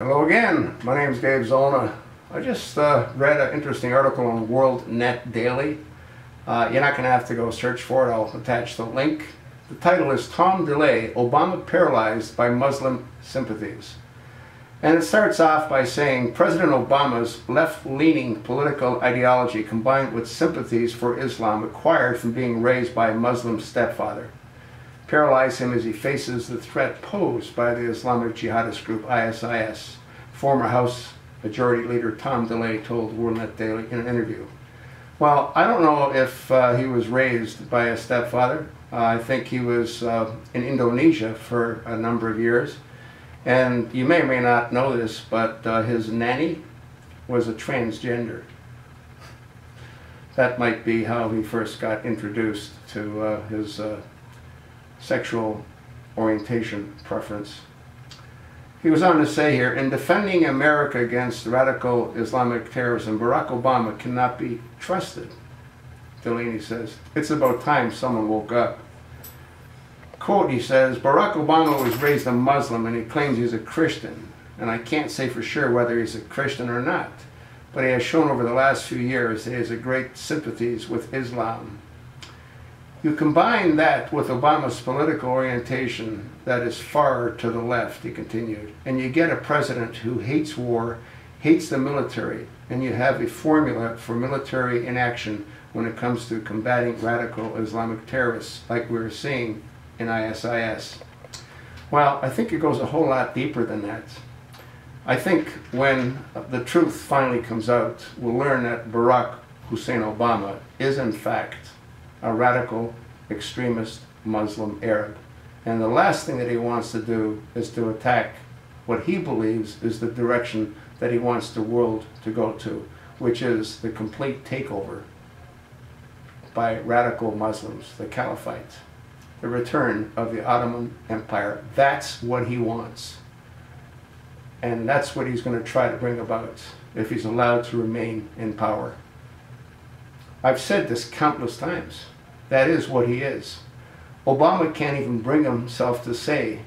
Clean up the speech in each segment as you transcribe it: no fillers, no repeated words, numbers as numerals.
Hello again, my name is Dave Zolna. I just read an interesting article on World Net Daily. You're not going to have to go search for it, I'll attach the link. The title is Tom DeLay, Obama Paralyzed by Muslim Sympathies. And it starts off by saying President Obama's left-leaning political ideology combined with sympathies for Islam acquired from being raised by a Muslim stepfather paralyze him as he faces the threat posed by the Islamic jihadist group ISIS, former House Majority Leader Tom DeLay told World Net Daily in an interview. Well, I don't know if he was raised by a stepfather. I think he was in Indonesia for a number of years. And you may or may not know this, but his nanny was a transgender. That might be how he first got introduced to his sexual orientation preference. He was on to say here, in defending America against radical Islamic terrorism, Barack Obama cannot be trusted. Delaney says, it's about time someone woke up. Quote, he says, Barack Obama was raised a Muslim and he claims he's a Christian. And I can't say for sure whether he's a Christian or not. But he has shown over the last few years that he has a great sympathies with Islam. You combine that with Obama's political orientation that is far to the left, he continued, and you get a president who hates war, hates the military, and you have a formula for military inaction when it comes to combating radical Islamic terrorists like we're seeing in ISIS. Well, I think it goes a whole lot deeper than that. I think when the truth finally comes out, we'll learn that Barack Hussein Obama is in fact a radical extremist Muslim Arab. And the last thing that he wants to do is to attack what he believes is the direction that he wants the world to go to, which is the complete takeover by radical Muslims, the Caliphate, the return of the Ottoman Empire. That's what he wants. And that's what he's going to try to bring about if he's allowed to remain in power. I've said this countless times. That is what he is. Obama can't even bring himself to say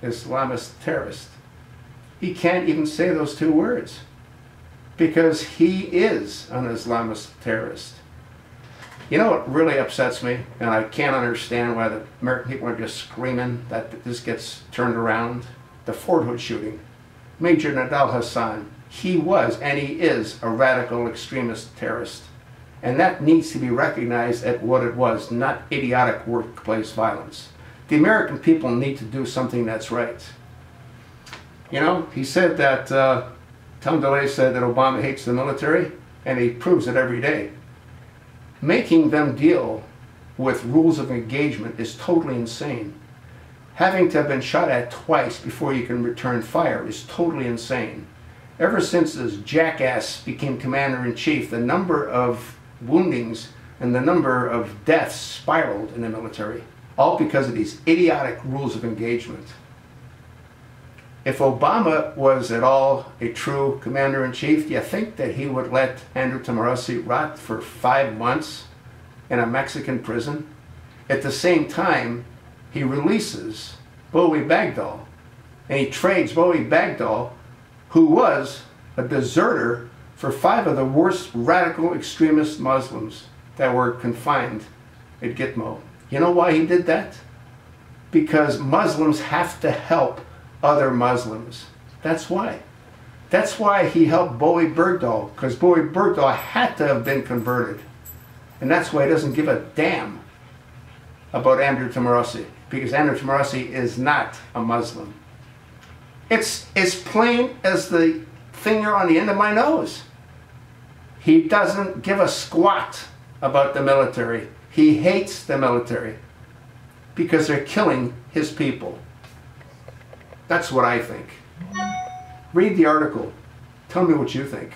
Islamist terrorist. He can't even say those two words because he is an Islamist terrorist. You know what really upsets me, and I can't understand why the American people are just screaming that this gets turned around? The Fort Hood shooting. Major Nadal Hassan, he was and he is a radical extremist terrorist. And that needs to be recognized at what it was, not idiotic workplace violence. The American people need to do something that's right. You know, he said that, Tom DeLay said that Obama hates the military, and he proves it every day. Making them deal with rules of engagement is totally insane. Having to have been shot at twice before you can return fire is totally insane. Ever since this jackass became commander-in-chief, the number of woundings and the number of deaths spiraled in the military, all because of these idiotic rules of engagement. If Obama was at all a true commander-in-chief, do you think that he would let Andrew Tamarasi rot for 5 months in a Mexican prison? At the same time, he releases Bowie Bagdal, and he trades Bowie Bagdal, who was a deserter for 5 of the worst radical extremist Muslims that were confined at Gitmo. You know why he did that? Because Muslims have to help other Muslims. That's why. That's why he helped Bowie Bergdahl, because Bowie Bergdahl had to have been converted. And that's why he doesn't give a damn about Andrew Tamarasi, because Andrew Tamarasi is not a Muslim. It's as plain as the finger on the end of my nose. He doesn't give a squat about the military. He hates the military because they're killing his people. That's what I think. Read the article. Tell me what you think.